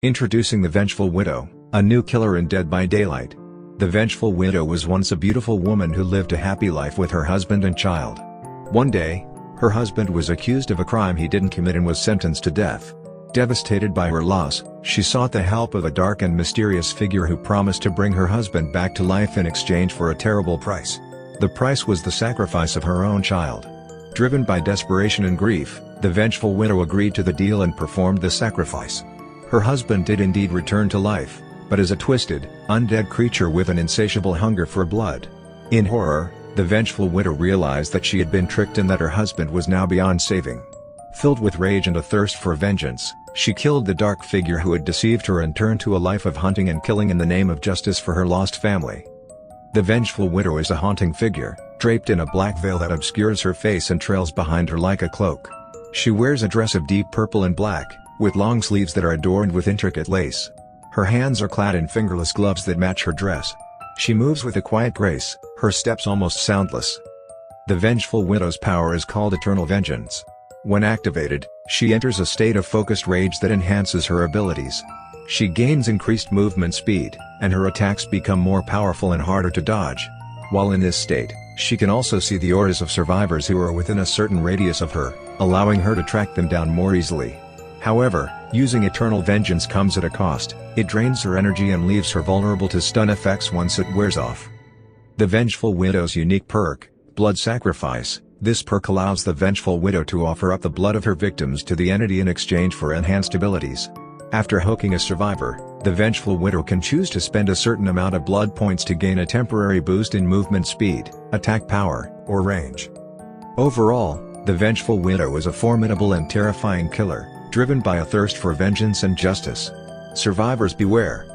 Introducing the Vengeful Widow, a new killer in Dead by Daylight. The Vengeful Widow was once a beautiful woman who lived a happy life with her husband and child. One day, her husband was accused of a crime he didn't commit and was sentenced to death. Devastated by her loss, she sought the help of a dark and mysterious figure who promised to bring her husband back to life in exchange for a terrible price. The price was the sacrifice of her own child. Driven by desperation and grief, the Vengeful Widow agreed to the deal and performed the sacrifice. Her husband did indeed return to life, but as a twisted, undead creature with an insatiable hunger for blood. In horror, the Vengeful Widow realized that she had been tricked and that her husband was now beyond saving. Filled with rage and a thirst for vengeance, she killed the dark figure who had deceived her and turned to a life of hunting and killing in the name of justice for her lost family. The Vengeful Widow is a haunting figure, draped in a black veil that obscures her face and trails behind her like a cloak. She wears a dress of deep purple and black, with long sleeves that are adorned with intricate lace. Her hands are clad in fingerless gloves that match her dress. She moves with a quiet grace, her steps almost soundless. The Vengeful Widow's power is called Eternal Vengeance. When activated, she enters a state of focused rage that enhances her abilities. She gains increased movement speed, and her attacks become more powerful and harder to dodge. While in this state, she can also see the auras of survivors who are within a certain radius of her, allowing her to track them down more easily. However, using Eternal Vengeance comes at a cost. It drains her energy and leaves her vulnerable to stun effects once it wears off. The Vengeful Widow's unique perk, Blood Sacrifice. This perk allows the Vengeful Widow to offer up the blood of her victims to the entity in exchange for enhanced abilities. After hooking a survivor, the Vengeful Widow can choose to spend a certain amount of blood points to gain a temporary boost in movement speed, attack power, or range. Overall, the Vengeful Widow is a formidable and terrifying killer, driven by a thirst for vengeance and justice. Survivors beware.